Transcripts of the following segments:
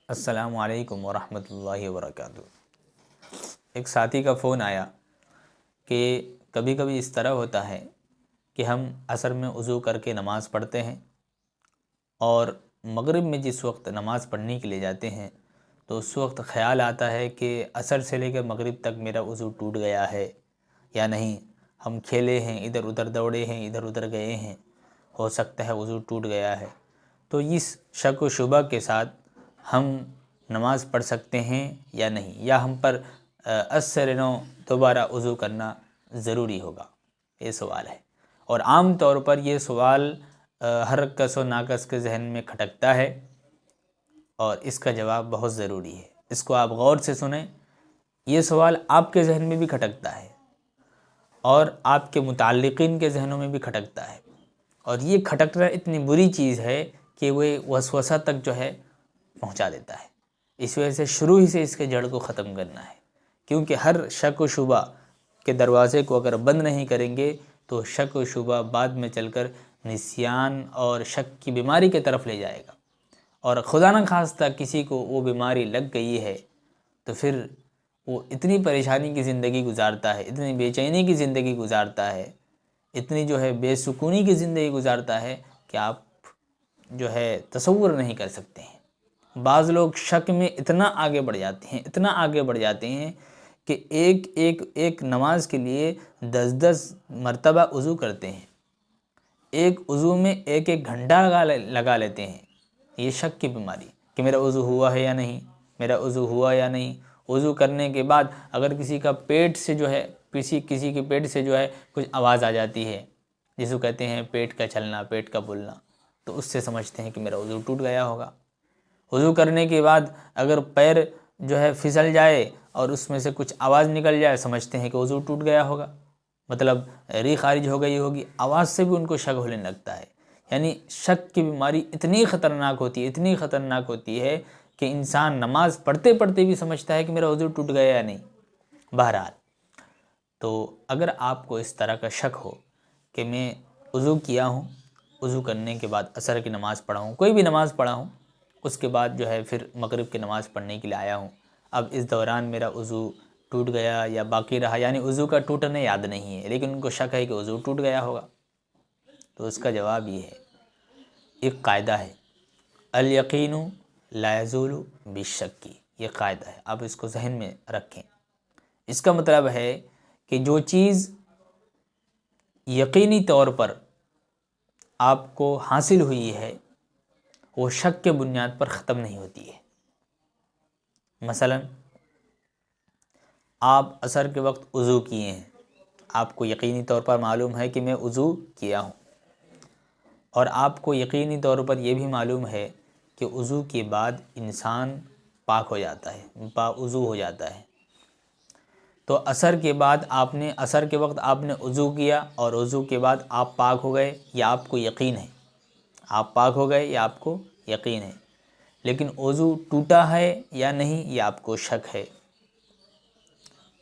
السلام علیکم ورحمۃ اللہ وبرکاتہ۔ ایک ساتھی کا فون آیا کہ کبھی کبھی اس طرح ہوتا ہے کہ ہم عصر میں وضو کر کے نماز پڑھتے ہیں اور مغرب میں جس وقت نماز پڑھنے کے لیے جاتے ہیں تو اس وقت خیال آتا ہے کہ عصر سے لے کر مغرب تک میرا وضو ٹوٹ گیا ہے یا نہیں۔ ہم کھیلے ہیں، ادھر ادھر دوڑے ہیں، ادھر ادھر گئے ہیں، ہو سکتا ہے وضو ٹوٹ گیا ہے۔ تو اس شک و شبہ کے ساتھ ہم نماز پڑھ سکتے ہیں یا نہیں، یا ہم پر عصر نو دوبارہ وضو کرنا ضروری ہوگا، یہ سوال ہے۔ اور عام طور پر یہ سوال ہر کس و ناکس کے ذہن میں کھٹکتا ہے اور اس کا جواب بہت ضروری ہے۔ اس کو آپ غور سے سنیں، یہ سوال آپ کے ذہن میں بھی کھٹکتا ہے اور آپ کے متعلقین کے ذہنوں میں بھی کھٹکتا ہے، اور یہ کھٹکنا اتنی بری چیز ہے کہ وہ وسوسہ تک جو ہے پہنچا دیتا ہے۔ اس وجہ سے شروع ہی سے اس کے جڑ کو ختم کرنا ہے، کیونکہ ہر شک و شبہ کے دروازے کو اگر بند نہیں کریں گے تو شک و شبہ بعد میں چل کر نسیان اور شک کی بیماری کی طرف لے جائے گا، اور خدا نہ خواستہ کسی کو وہ بیماری لگ گئی ہے تو پھر وہ اتنی پریشانی کی زندگی گزارتا ہے، اتنی بے چینی کی زندگی گزارتا ہے، اتنی جو ہے بے سکونی کی زندگی گزارتا ہے کہ آپ جو ہے تصور نہیں کر سکتے ہیں۔ بعض لوگ شک میں اتنا آگے بڑھ جاتے ہیں، اتنا آگے بڑھ جاتے ہیں کہ ایک نماز کے لیے 10 مرتبہ وضو کرتے ہیں، ایک وضو میں ایک گھنٹہ لگا لیتے ہیں۔ یہ شک کی بیماری کہ میرا وضو ہوا ہے یا نہیں، میرا وضو ہوا یا نہیں۔ وضو کرنے کے بعد اگر کسی کا پیٹ سے جو ہے کسی کے پیٹ سے جو ہے کچھ آواز آ جاتی ہے، جس کو کہتے ہیں پیٹ کا چلنا، پیٹ کا بولنا، تو اس سے سمجھتے ہیں کہ میرا وضو ٹوٹ گیا ہوگا۔ وضو کرنے کے بعد اگر پیر جو ہے پھسل جائے اور اس میں سے کچھ آواز نکل جائے، سمجھتے ہیں کہ وضو ٹوٹ گیا ہوگا، مطلب ری خارج ہو گئی ہوگی۔ آواز سے بھی ان کو شک ہونے لگتا ہے۔ یعنی شک کی بیماری اتنی خطرناک ہوتی ہے، اتنی خطرناک ہوتی ہے کہ انسان نماز پڑھتے پڑھتے بھی سمجھتا ہے کہ میرا وضو ٹوٹ گیا یا نہیں۔ بہرحال، تو اگر آپ کو اس طرح کا شک ہو کہ میں وضو کیا ہوں، وضو کرنے کے بعد عصر کی نماز پڑھا ہوں، کوئی بھی نماز پڑھا ہوں، اس کے بعد جو ہے پھر مغرب کی نماز پڑھنے کے لیے آیا ہوں، اب اس دوران میرا وضو ٹوٹ گیا یا باقی رہا، یعنی وضو کا ٹوٹنا یاد نہیں ہے لیکن ان کو شک ہے کہ وضو ٹوٹ گیا ہوگا، تو اس کا جواب یہ ہے، ایک قاعدہ ہے، الیقین لا یزول بالشک، یہ قاعدہ ہے، آپ اس کو ذہن میں رکھیں۔ اس کا مطلب ہے کہ جو چیز یقینی طور پر آپ کو حاصل ہوئی ہے وہ شک کے بنیاد پر ختم نہیں ہوتی ہے۔ مثلا آپ عصر کے وقت وضو کیے ہیں، آپ کو یقینی طور پر معلوم ہے کہ میں وضو کیا ہوں، اور آپ کو یقینی طور پر یہ بھی معلوم ہے کہ وضو کے بعد انسان پاک ہو جاتا ہے، وضو ہو جاتا ہے۔ تو عصر کے وقت آپ نے وضو کیا اور وضو کے بعد آپ پاک ہو گئے، یہ آپ کو یقین ہے، آپ پاک ہو گئے، یہ آپ کو یقین ہے۔ لیکن وضو ٹوٹا ہے یا نہیں، یہ آپ کو شک ہے۔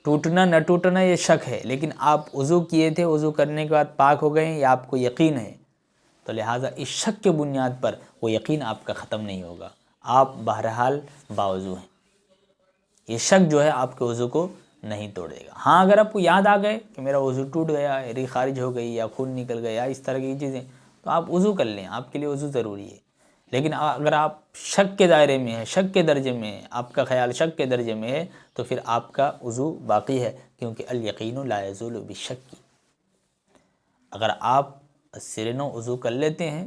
ٹوٹنا نہ ٹوٹنا یہ شک ہے، لیکن آپ وضو کیے تھے، وضو کرنے کے بعد پاک ہو گئے ہیں، یہ آپ کو یقین ہے۔ تو لہٰذا اس شک کے بنیاد پر وہ یقین آپ کا ختم نہیں ہوگا، آپ بہرحال باوضو ہیں۔ یہ شک جو ہے آپ کے وضو کو نہیں توڑے گا۔ ہاں، اگر آپ کو یاد آ گئے کہ میرا وضو ٹوٹ گیا ہے، ری خارج ہو گئی یا خون نکل گیا، اس طرح کی چیزیں، تو آپ وضو کر لیں، آپ کے لیے وضو ضروری ہے۔ لیکن اگر آپ شک کے دائرے میں ہیں، شک کے درجے میں ہیں، آپ کا خیال شک کے درجے میں ہے، تو پھر آپ کا وضو باقی ہے، کیونکہ الیقین لا یزول بالشک۔ اگر آپ سرنو وضو کر لیتے ہیں،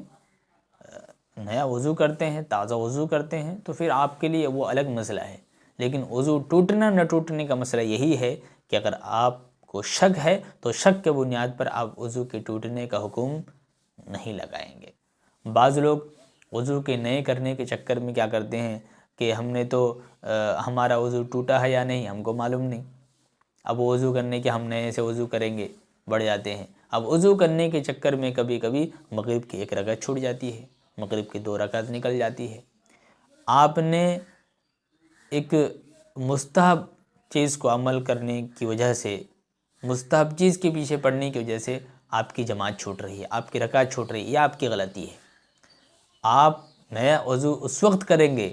نیا وضو کرتے ہیں، تازہ وضو کرتے ہیں، تو پھر آپ کے لیے وہ الگ مسئلہ ہے۔ لیکن وضو ٹوٹنا نہ ٹوٹنے کا مسئلہ یہی ہے کہ اگر آپ کو شک ہے تو شک کے بنیاد پر آپ وضو کے ٹوٹنے کا حکم نہیں لگائیں گے۔ بعض لوگ وضو کے نئے کرنے کے چکر میں کیا کرتے ہیں کہ ہم نے تو ہمارا وضو ٹوٹا ہے یا نہیں ہم کو معلوم نہیں، اب وضو کرنے کے ہم نئے سے وضو کریں گے، بڑھ جاتے ہیں۔ اب وضو کرنے کے چکر میں کبھی کبھی مغرب کی 1 رکعت چھوٹ جاتی ہے، مغرب کی 2 رکعت نکل جاتی ہے۔ آپ نے ایک مستحب چیز کو عمل کرنے کی وجہ سے، مستحب چیز کے پیچھے پڑنے کی وجہ سے آپ کی جماعت چھوٹ رہی ہے، آپ کی رکعت چھوٹ رہی ہے، یہ آپ کی غلطی ہے۔ آپ نیا وضو اس وقت کریں گے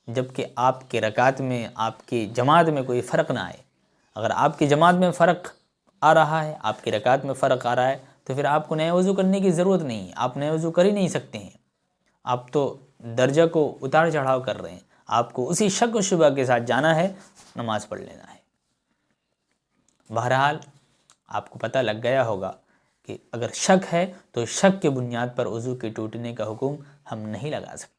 جب کہ آپ کے رکعت میں، آپ کی جماعت میں کوئی فرق نہ آئے۔ اگر آپ کی جماعت میں فرق آ رہا ہے، آپ کی رکعت میں فرق آ رہا ہے، تو پھر آپ کو نئے وضو کرنے کی ضرورت نہیں ہے، آپ نئے وضو کر ہی نہیں سکتے ہیں۔ آپ تو درجہ کو اتار چڑھاؤ کر رہے ہیں، آپ کو اسی شک و شبہ کے ساتھ جانا ہے، نماز پڑھ لینا ہے۔ بہرحال آپ کو پتہ لگ گیا ہوگا کہ اگر شک ہے تو شک کے بنیاد پر وضو کے ٹوٹنے کا حکم ہم نہیں لگا سکتے۔